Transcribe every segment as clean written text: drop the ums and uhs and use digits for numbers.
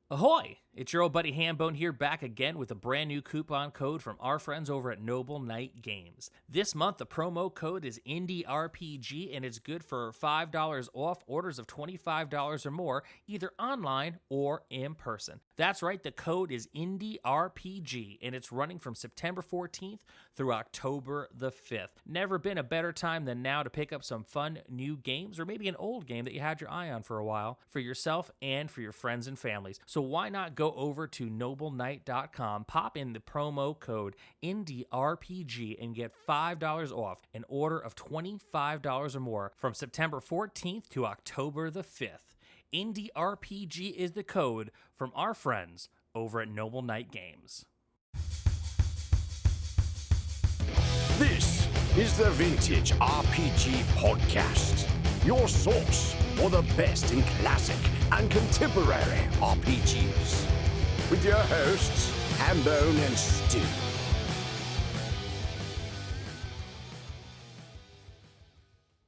Ahoy! It's your old buddy Hambone here, back again with a brand new coupon code from our friends over at Noble Knight Games. This month, the promo code is IndieRPG, and it's good for $5 off orders of $25 or more, either online or in person. That's right, the code is IndieRPG, and it's running from September 14th through October the 5th. Never been a better time than now to pick up some fun new games, or maybe an old game that you had your eye on for a while, for yourself and for your friends and families. So why not go over to nobleknight.com, pop in the promo code IndieRPG, and get $5 off an order of $25 or more from September 14th to October the 5th. IndieRPG is the code from our friends over at Noble Knight Games. This is the Vintage RPG Podcast, your source for the best in classic and contemporary RPGs. With your hosts, Hambone and Stu.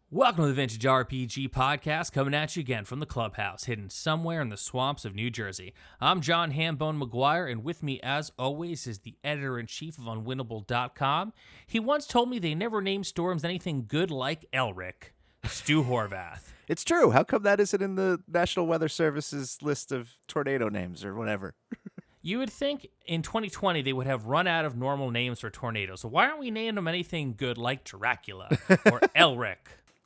Welcome to the Vintage RPG Podcast, coming at you again from the clubhouse, hidden somewhere in the swamps of New Jersey. I'm John Hambone McGuire, and with me, as always, is the editor-in-chief of Unwinnable.com. He once told me they never named storms anything good like Elric, Stu Horvath. It's true. How come that isn't in the National Weather Service's list of tornado names or whatever? You would think in 2020 they would have run out of normal names for tornadoes, so why aren't we naming them anything good like Dracula or Elric?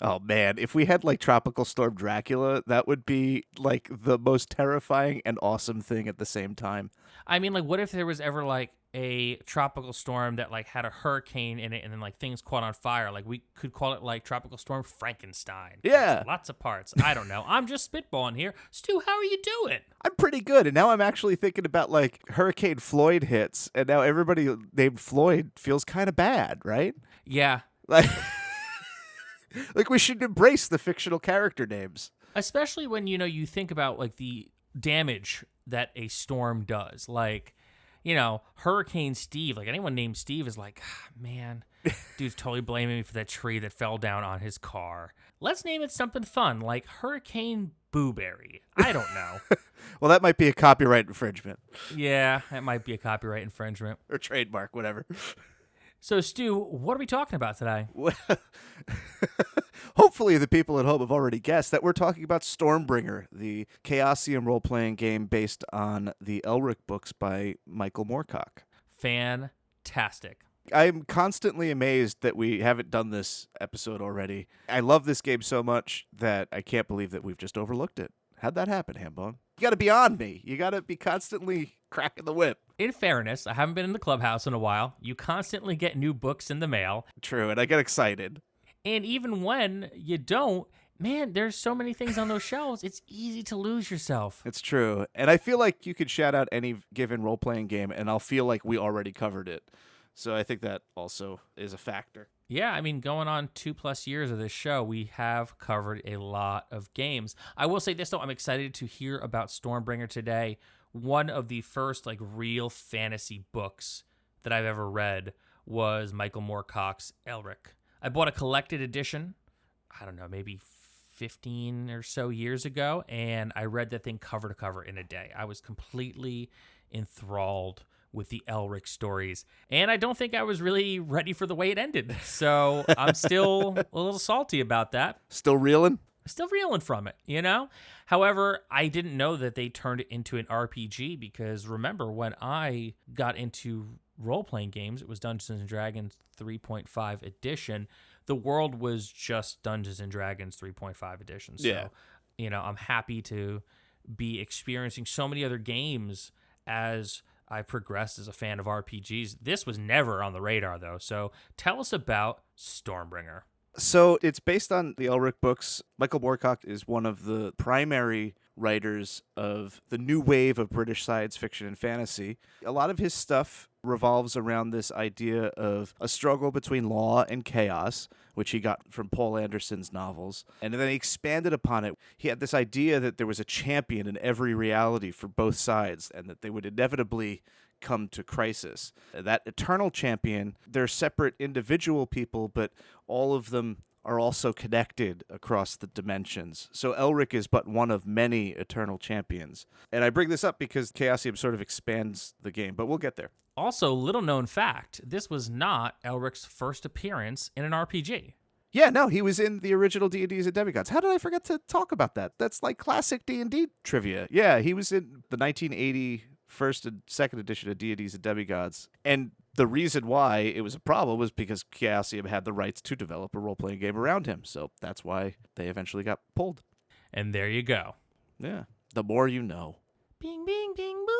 Oh, man. If we had, like, Tropical Storm Dracula, that would be, like, the most terrifying and awesome thing at the same time. I mean, like, what if there was ever, like, a tropical storm that, like, had a hurricane in it and then, like, things caught on fire? Like, we could call it, like, Tropical Storm Frankenstein. Yeah. Lots of parts. I don't know. I'm just spitballing here. Stu, how are you doing? I'm pretty good, and now I'm actually thinking about, like, Hurricane Floyd hits, and now everybody named Floyd feels kind of bad, right? Yeah. Like, we should embrace the fictional character names. Especially when, you know, you think about, like, the damage that a storm does. Like, you know, Hurricane Steve, like, anyone named Steve is like, man, dude's totally blaming me for that tree that fell down on his car. Let's name it something fun, like Hurricane Booberry. I don't know. Well, that might be a copyright infringement. Yeah, that might be a copyright infringement. Or trademark, whatever. So, Stu, what are we talking about today? Well, hopefully the people at home have already guessed that we're talking about Stormbringer, the Chaosium role-playing game based on the Elric books by Michael Moorcock. Fantastic. I'm constantly amazed that we haven't done this episode already. I love this game so much that I can't believe that we've just overlooked it. How'd that happen, Hambone? You got to be on me. You got to be constantly cracking the whip. In fairness, I haven't been in the clubhouse in a while. You constantly get new books in the mail. True, and I get excited. And even when you don't, man, there's so many things on those shelves, it's easy to lose yourself. It's true. And I feel like you could shout out any given role-playing game, and I'll feel like we already covered it. So I think that also is a factor. Yeah, I mean, going on 2+ years of this show, we have covered a lot of games. I will say this, though, I'm excited to hear about Stormbringer today. One of the first, like, real fantasy books that I've ever read was Michael Moorcock's Elric. I bought a collected edition, I don't know, maybe 15 or so years ago, and I read that thing cover to cover in a day. I was completely enthralled with the Elric stories, and I don't think I was really ready for the way it ended. So I'm still a little salty about that. Still reeling? Still reeling from it, you know? However, I didn't know that they turned it into an RPG because remember, when I got into role-playing games, it was Dungeons & Dragons 3.5 edition. The world was just Dungeons & Dragons 3.5 edition. So, yeah. You know, I'm happy to be experiencing so many other games as I progressed as a fan of RPGs. This was never on the radar, though. So tell us about Stormbringer. So it's based on the Elric books. Michael Moorcock is one of the primary writers of the new wave of British science fiction and fantasy. A lot of his stuff revolves around this idea of a struggle between law and chaos, which he got from Paul Anderson's novels. And then he expanded upon it. He had this idea that there was a champion in every reality for both sides and that they would inevitably come to crisis. That eternal champion, they're separate individual people, but all of them are also connected across the dimensions. So Elric is but one of many eternal champions. And I bring this up because Chaosium sort of expands the game, but we'll get there. Also, little known fact, this was not Elric's first appearance in an RPG. Yeah, no, he was in the original D&Ds and Demigods. How did I forget to talk about that? That's like classic D&D trivia. Yeah, he was in the 1980 first and second edition of D&Ds and Demigods. And the reason why it was a problem was because Chaosium had the rights to develop a role-playing game around him. So that's why they eventually got pulled. And there you go. Yeah, the more you know. Bing, bing, bing, boo.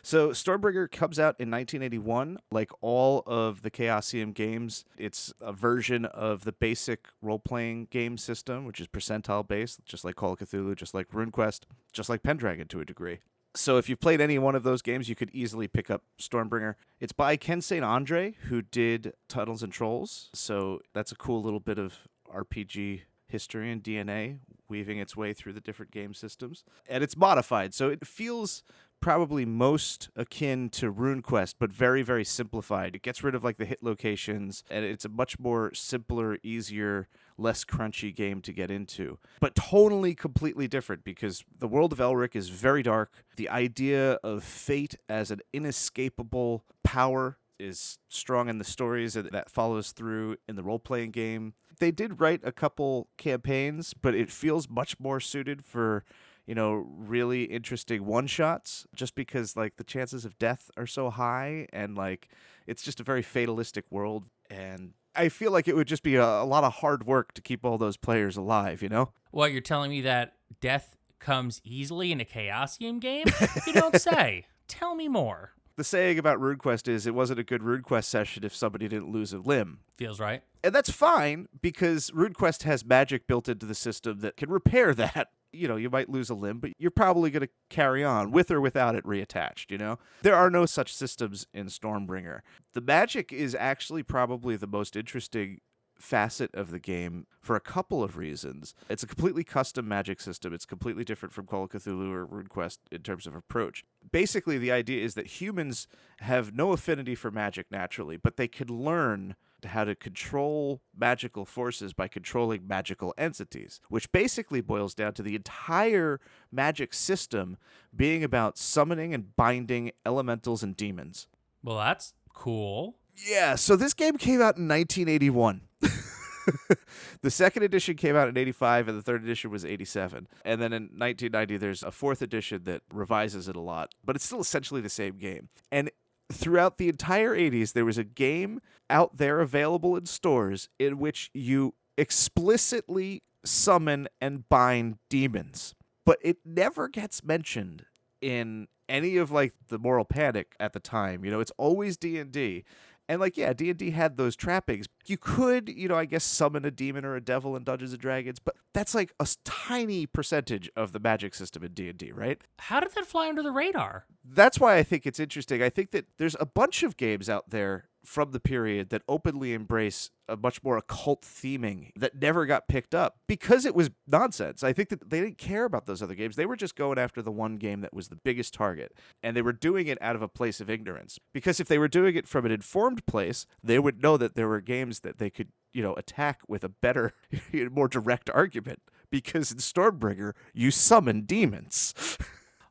So Stormbringer comes out in 1981. Like all of the Chaosium games, it's a version of the basic role-playing game system, which is percentile-based, just like Call of Cthulhu, just like RuneQuest, just like Pendragon to a degree. So if you've played any one of those games, you could easily pick up Stormbringer. It's by Ken St. Andre, who did Tunnels and Trolls. So that's a cool little bit of RPG history and DNA weaving its way through the different game systems. And it's modified, so it feels probably most akin to RuneQuest, but very, very simplified. It gets rid of like the hit locations, and it's a much more simpler, easier, less crunchy game to get into. But tonally completely different, because the world of Elric is very dark. The idea of fate as an inescapable power is strong in the stories that follows through in the role-playing game. They did write a couple campaigns, but it feels much more suited for, you know, really interesting one-shots, just because like the chances of death are so high, and like it's just a very fatalistic world, and I feel like it would just be a lot of hard work to keep all those players alive, you know? Well, you're telling me that death comes easily in a Chaosium game? You don't say. Tell me more. The saying about RuneQuest is it wasn't a good RuneQuest session if somebody didn't lose a limb. Feels right. And that's fine, because RuneQuest has magic built into the system that can repair that. You know, you might lose a limb, but you're probably going to carry on with or without it reattached, you know? There are no such systems in Stormbringer. The magic is actually probably the most interesting facet of the game for a couple of reasons. It's a completely custom magic system. It's completely different from Call of Cthulhu or RuneQuest in terms of approach. Basically, the idea is that humans have no affinity for magic naturally, but they can learn how to control magical forces by controlling magical entities, which basically boils down to the entire magic system being about summoning and binding elementals and demons. Well, that's cool. Yeah, so this game came out in 1981. The second edition came out in 85, and the third edition was 87. And then in 1990, there's a fourth edition that revises it a lot, but it's still essentially the same game. And throughout the entire 80s, there was a game out there available in stores in which you explicitly summon and bind demons. But it never gets mentioned in any of like the Moral Panic at the time. You know, it's always D&D. And like, yeah, D&D had those trappings. You could, you know, I guess summon a demon or a devil in Dungeons & Dragons, but that's like a tiny percentage of the magic system in D&D, right? How did that fly under the radar? That's why I think it's interesting. I think that there's a bunch of games out there from the period that openly embrace a much more occult theming that never got picked up because it was nonsense. I think that they didn't care about those other games. They were just going after the one game that was the biggest target, and they were doing it out of a place of ignorance. Because if they were doing it from an informed place, they would know that there were games that they could, you know, attack with a better, more direct argument. Because in Stormbringer, you summon demons.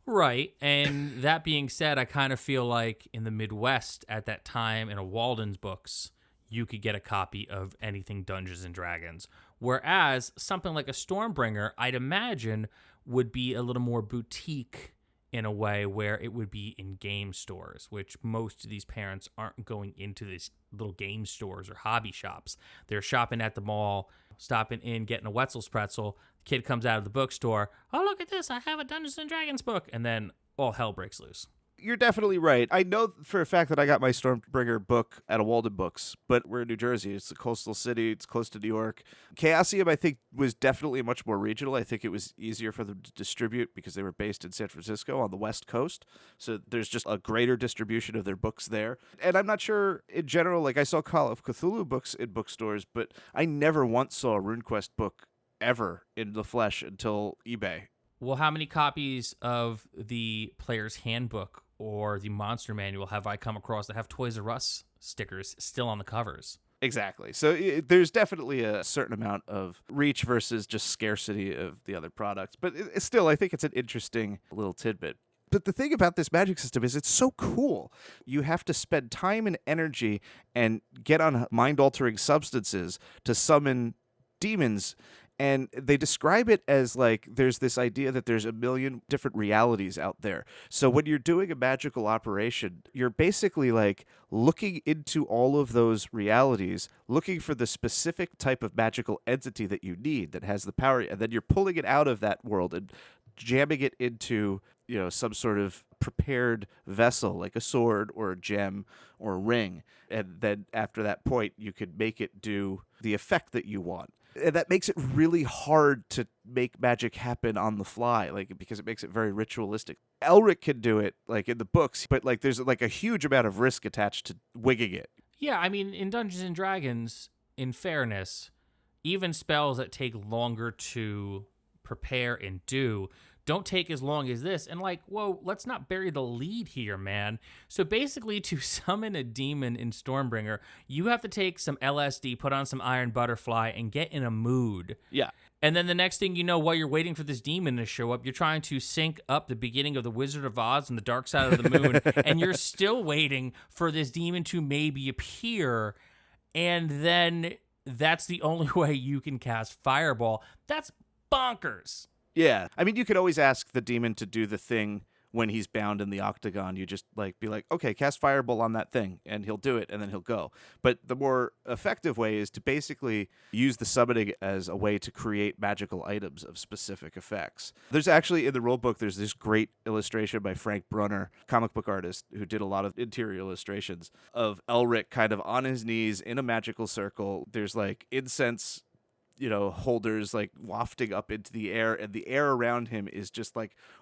Right, and that being said, I kind of feel like in the Midwest at that time, in a Walden's books, you could get a copy of anything Dungeons & Dragons. Whereas something like a Stormbringer, I'd imagine, would be a little more boutique in a way where it would be in game stores, which most of these parents aren't going into these little game stores or hobby shops. They're shopping at the mall, stopping in, getting a Wetzel's pretzel. Kid comes out of the bookstore. Oh, look at this. I have a Dungeons & Dragons book. And then all hell breaks loose. You're definitely right. I know for a fact that I got my Stormbringer book at a Walden Books, but we're in New Jersey. It's a coastal city. It's close to New York. Chaosium, I think, was definitely much more regional. I think it was easier for them to distribute because they were based in San Francisco on the West Coast. So there's just a greater distribution of their books there. And I'm not sure in general, like I saw Call of Cthulhu books in bookstores, but I never once saw a RuneQuest book ever in the flesh until eBay. Well, how many copies of the Player's Handbook or the Monster Manual have I come across that have Toys R Us stickers still on the covers? Exactly. So there's definitely a certain amount of reach versus just scarcity of the other products. But still, I think it's an interesting little tidbit. But the thing about this magic system is it's so cool. You have to spend time and energy and get on mind-altering substances to summon demons. And they describe it as like there's this idea that there's a million different realities out there. So when you're doing a magical operation, you're basically like looking into all of those realities, looking for the specific type of magical entity that you need that has the power, and then you're pulling it out of that world and jamming it into, some sort of prepared vessel like a sword or a gem or a ring. And then after that point, you could make it do the effect that you want. And that makes it really hard to make magic happen on the fly, because it makes it very ritualistic. Elric can do it, in the books, but there's a huge amount of risk attached to winging it. Yeah, I mean, in Dungeons and Dragons, in fairness, even spells that take longer to prepare and do don't take as long as this. And whoa, let's not bury the lead here, man. So basically, to summon a demon in Stormbringer, you have to take some LSD, put on some Iron Butterfly, and get in a mood. Yeah. And then the next thing you know, while you're waiting for this demon to show up, you're trying to sync up the beginning of The Wizard of Oz and the Dark Side of the Moon, and you're still waiting for this demon to maybe appear, and then that's the only way you can cast Fireball. That's bonkers. Yeah. I mean, you could always ask the demon to do the thing when he's bound in the octagon. You just be like, okay, cast Fireball on that thing, and he'll do it, and then he'll go. But the more effective way is to basically use the summoning as a way to create magical items of specific effects. There's actually, in the rulebook, there's this great illustration by Frank Brunner, comic book artist, who did a lot of interior illustrations of Elric kind of on his knees in a magical circle. There's incense holders wafting up into the air, and the air around him is just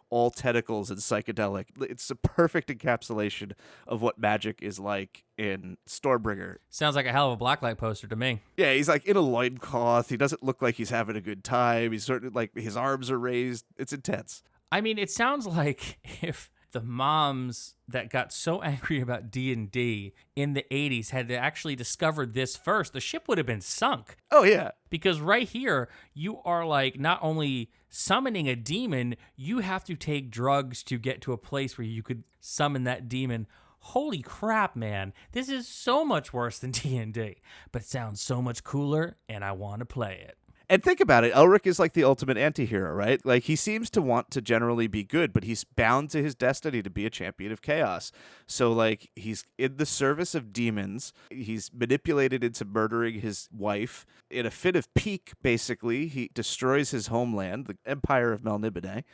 all tentacles and psychedelic. It's a perfect encapsulation of what magic is like in Stormbringer. Sounds like a hell of a blacklight poster to me. Yeah, he's in a loincloth. He doesn't look like he's having a good time. He's sort of his arms are raised. It's intense. I mean, it sounds like if the moms that got so angry about D&D in the 80s had actually discovered this first, the ship would have been sunk. Oh, yeah. Because right here, you are not only summoning a demon, you have to take drugs to get to a place where you could summon that demon. Holy crap, man. This is so much worse than D&D, but sounds so much cooler, and I want to play it. And think about it, Elric is the ultimate anti-hero, right? He seems to want to generally be good, but he's bound to his destiny to be a champion of chaos. So, he's in the service of demons. He's manipulated into murdering his wife. In a fit of pique, basically, he destroys his homeland, the Empire of Melniboné.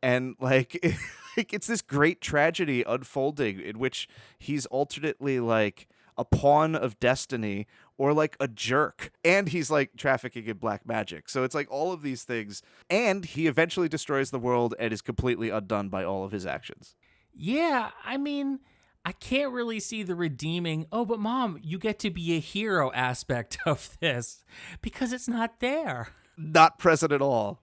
And, it's this great tragedy unfolding in which he's alternately, a pawn of destiny or a jerk, and he's trafficking in black magic. So it's all of these things, and he eventually destroys the world and is completely undone by all of his actions. Yeah, I mean, I can't really see the redeeming, oh, but Mom, you get to be a hero aspect of this, because it's not there. Not present at all.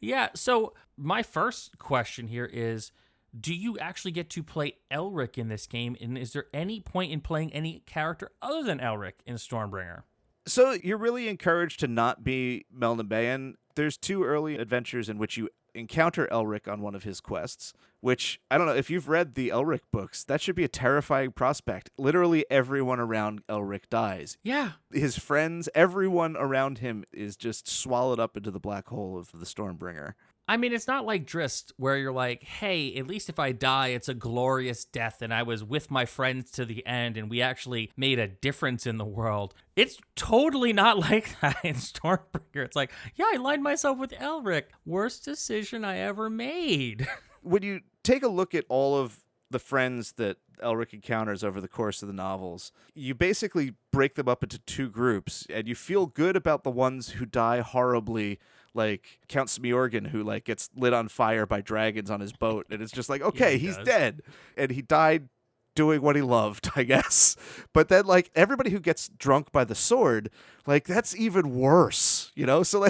Yeah, so my first question here is, do you actually get to play Elric in this game? And is there any point in playing any character other than Elric in Stormbringer? So you're really encouraged to not be Melniboné. There's 2 early adventures in which you encounter Elric on one of his quests, which, I don't know, if you've read the Elric books, that should be a terrifying prospect. Literally everyone around Elric dies. Yeah. His friends, everyone around him is just swallowed up into the black hole of the Stormbringer. I mean, it's not like Drizzt, where you're like, hey, at least if I die, it's a glorious death, and I was with my friends to the end, and we actually made a difference in the world. It's totally not like that in Stormbringer. It's like, yeah, I aligned myself with Elric. Worst decision I ever made. When you take a look at all of the friends that Elric encounters over the course of the novels, you basically break them up into 2 groups, and you feel good about the ones who die horribly, like Count Smiorgan, who gets lit on fire by dragons on his boat, and it's just okay, yeah, he's dead, and he died doing what he loved, I guess. But then everybody who gets drunk by the sword, that's even worse, So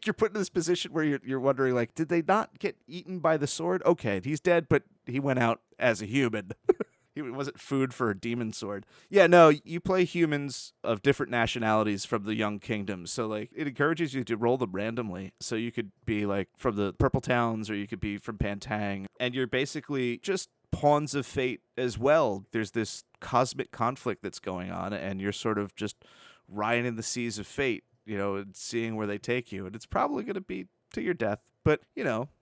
you're put in this position where you're wondering did they not get eaten by the sword? Okay, he's dead, but he went out as a human. He wasn't food for a demon sword. Yeah, no, you play humans of different nationalities from the Young Kingdoms. So, like, it encourages you to roll them randomly. So you could be, like, from the Purple Towns, or you could be from Pantang. And you're basically just pawns of fate as well. There's this cosmic conflict that's going on, and you're sort of just riding in the seas of fate, and seeing where they take you. And it's probably going to be to your death. But,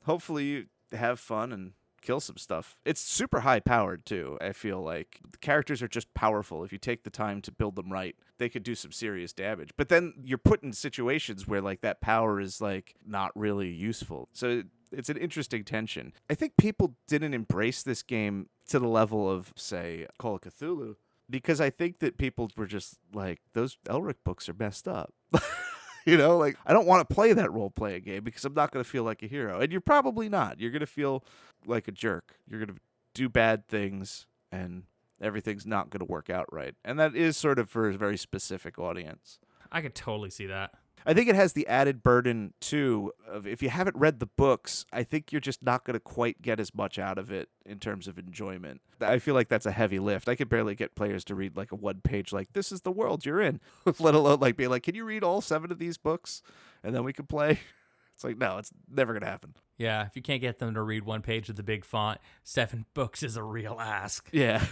hopefully you have fun and kill some stuff. It's super high powered too. I feel like the characters are just powerful. If you take the time to build them right, they could do some serious damage. But then you're put in situations where like that power is like not really useful. So it's an interesting tension. I think people didn't embrace this game to the level of, say, Call of Cthulhu, because I think that people were just like, those Elric books are messed up. Like, I don't want to play that role-playing game because I'm not going to feel like a hero. And you're probably not. You're going to feel like a jerk. You're going to do bad things, and everything's not going to work out right. And that is sort of for a very specific audience. I could totally see that. I think it has the added burden, too, of if you haven't read the books, I think you're just not going to quite get as much out of it in terms of enjoyment. I feel like that's a heavy lift. I could barely get players to read like a one-page, like, this is the world you're in, let alone like being like, can you read all 7 of these books and then we can play? It's like, no, it's never going to happen. Yeah, if you can't get them to read one page with the big font, 7 books is a real ask. Yeah.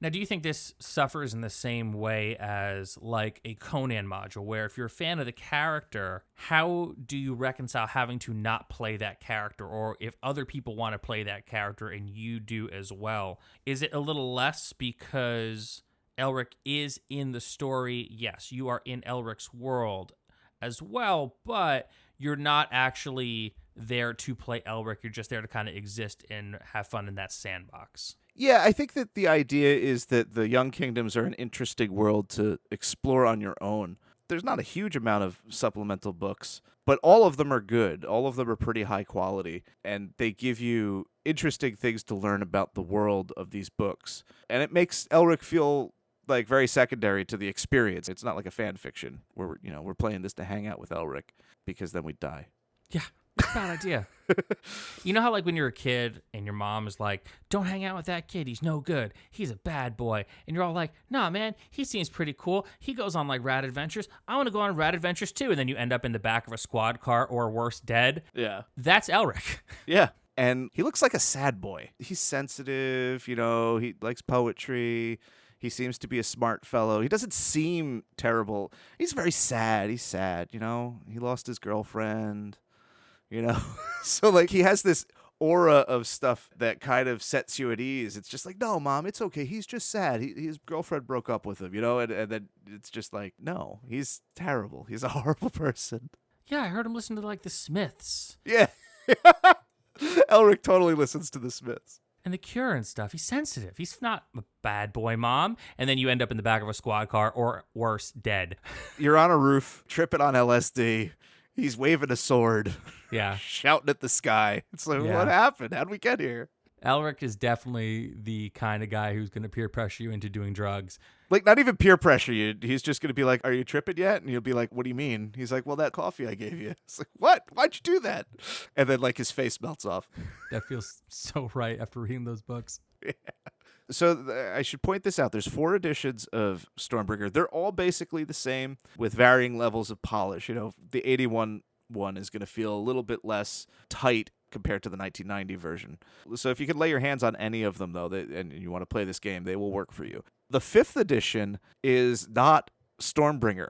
Now, do you think this suffers in the same way as like a Conan module, where if you're a fan of the character, how do you reconcile having to not play that character, or if other people want to play that character and you do as well? Is it a little less because Elric is in the story? Yes, you are in Elric's world as well, but you're not actually there to play Elric. You're just there to kind of exist and have fun in that sandbox. Yeah, I think that the idea is that the Young Kingdoms are an interesting world to explore on your own. There's not a huge amount of supplemental books, but all of them are good. All of them are pretty high quality, and they give you interesting things to learn about the world of these books. And it makes Elric feel like very secondary to the experience. It's not like a fan fiction where we're playing this to hang out with Elric, because then we'd die. Yeah. It's a bad idea. You know how like when you're a kid and your mom is like, don't hang out with that kid, he's no good, he's a bad boy, and you're all like, nah man, he seems pretty cool, he goes on like rad adventures, I want to go on rad adventures too, and then you end up in the back of a squad car, or worse, dead. Yeah. That's Elric. Yeah. And he looks like a sad boy. He's sensitive, he likes poetry. He seems to be a smart fellow. He doesn't seem terrible. He's very sad. He's sad, He lost his girlfriend. So like he has this aura of stuff that kind of sets you at ease. It's just like, no, Mom, it's okay. He's just sad. His girlfriend broke up with him, and then it's just like, no, he's terrible. He's a horrible person. Yeah, I heard him listen to like the Smiths. Yeah. Elric totally listens to the Smiths. And the Cure and stuff. He's sensitive. He's not a bad boy, Mom. And then you end up in the back of a squad car, or worse, dead. You're on a roof, tripping on LSD. He's waving a sword. Yeah. Shouting at the sky. It's like, Yeah. What happened? How'd we get here? Elric is definitely the kind of guy who's going to peer pressure you into doing drugs. Like, not even peer pressure you. He's just going to be like, are you tripping yet? And you'll be like, what do you mean? He's like, well, that coffee I gave you. It's like, what? Why'd you do that? And then, like, his face melts off. That feels so right after reading those books. Yeah. So I should point this out. There's 4 editions of Stormbringer. They're all basically the same with varying levels of polish. The 81 one is going to feel a little bit less tight compared to the 1990 version. So if you can lay your hands on any of them, though, and you want to play this game, they will work for you. The 5th edition is not Stormbringer.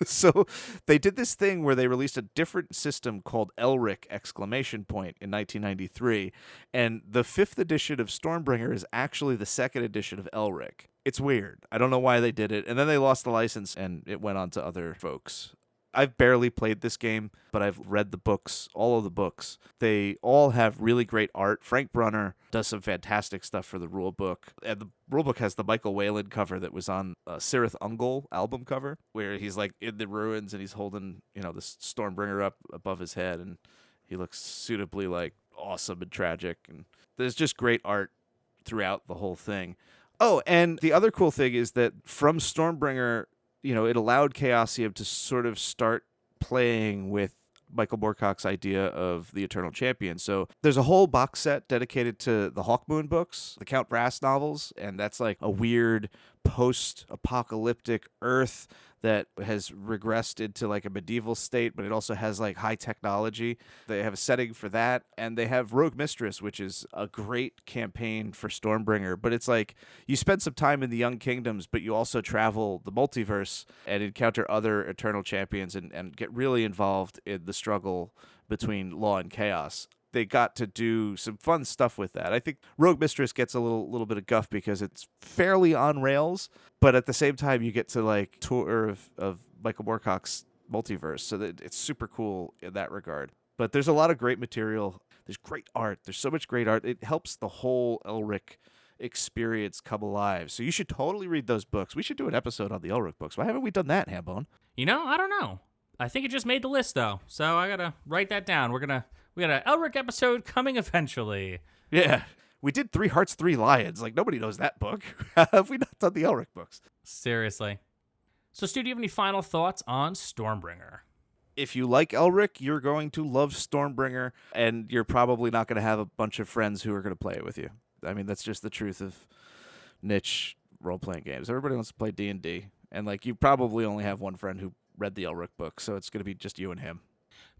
So they did this thing where they released a different system called Elric ! In 1993, and the 5th edition of Stormbringer is actually the 2nd edition of Elric. It's weird. I don't know why they did it, and then they lost the license and it went on to other folks. I've barely played this game, but I've read the books, all of the books. They all have really great art. Frank Brunner does some fantastic stuff for the rulebook. And the rulebook has the Michael Whalen cover that was on Cirith Ungol album cover, where he's like in the ruins and he's holding, this Stormbringer up above his head, and he looks suitably like awesome and tragic. And there's just great art throughout the whole thing. Oh, and the other cool thing is that from Stormbringer, it allowed Chaosium to sort of start playing with Michael Moorcock's idea of the Eternal Champion. So there's a whole box set dedicated to the Hawkmoon books, the Count Brass novels, and that's like a weird post-apocalyptic Earth that has regressed into like a medieval state, but it also has like high technology. They have a setting for that, and they have Rogue Mistress, which is a great campaign for Stormbringer. But it's like you spend some time in the Young Kingdoms, but you also travel the multiverse and encounter other Eternal Champions and get really involved in the struggle between law and chaos. They got to do some fun stuff with that. I think Rogue Mistress gets a little bit of guff because it's fairly on rails, but at the same time you get to like tour of Michael Moorcock's multiverse, so that it's super cool in that regard. But there's a lot of great material. There's great art. There's so much great art. It helps the whole Elric experience come alive. So you should totally read those books. We should do an episode on the Elric books. Why haven't we done that, Hambone? I don't know. I think it just made the list, though, so I gotta write that down. We got an Elric episode coming eventually. Yeah. We did 3 Hearts, 3 Lions. Like, nobody knows that book. Have we not done the Elric books? Seriously. So, Stu, do you have any final thoughts on Stormbringer? If you like Elric, you're going to love Stormbringer, and you're probably not going to have a bunch of friends who are going to play it with you. I mean, that's just the truth of niche role-playing games. Everybody wants to play D&D, and, like, you probably only have one friend who read the Elric book, so it's going to be just you and him.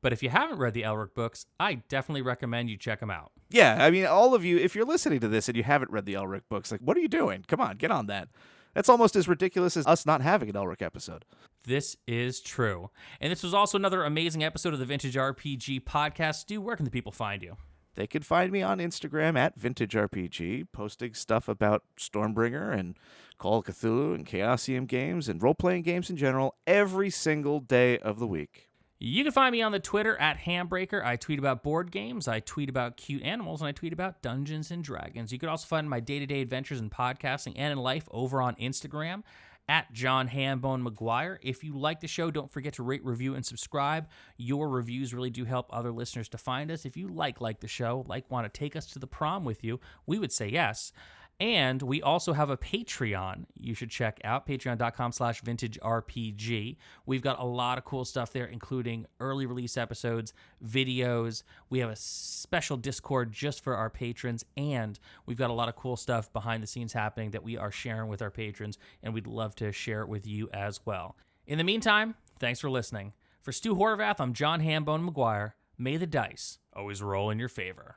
But if you haven't read the Elric books, I definitely recommend you check them out. Yeah, I mean, all of you, if you're listening to this and you haven't read the Elric books, like, what are you doing? Come on, get on that. That's almost as ridiculous as us not having an Elric episode. This is true. And this was also another amazing episode of the Vintage RPG podcast. Stu, where can the people find you? They can find me on Instagram at VintageRPG, posting stuff about Stormbringer and Call of Cthulhu and Chaosium games and role-playing games in general every single day of the week. You can find me on the Twitter at Handbreaker. I tweet about board games, I tweet about cute animals, and I tweet about Dungeons and Dragons. You can also find my day-to-day adventures in podcasting and in life over on Instagram at John Hambone McGuire. If you like the show, don't forget to rate, review, and subscribe. Your reviews really do help other listeners to find us. If you like the show, want to take us to the prom with you, we would say yes. And we also have a Patreon you should check out, patreon.com/vintagerpg. We've got a lot of cool stuff there, including early release episodes, videos. We have a special Discord just for our patrons, and we've got a lot of cool stuff behind the scenes happening that we are sharing with our patrons, and we'd love to share it with you as well. In the meantime, thanks for listening. For Stu Horvath, I'm John Hambone McGuire. May the dice always roll in your favor.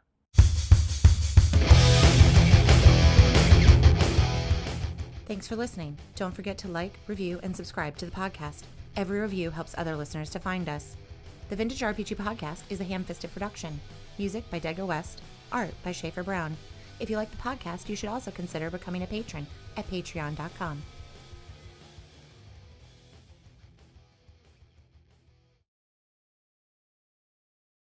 Thanks for listening. Don't forget to like, review, and subscribe to the podcast. Every review helps other listeners to find us. The Vintage RPG Podcast is a ham-fisted production. Music by Dega West. Art by Schaefer Brown. If you like the podcast, you should also consider becoming a patron at patreon.com.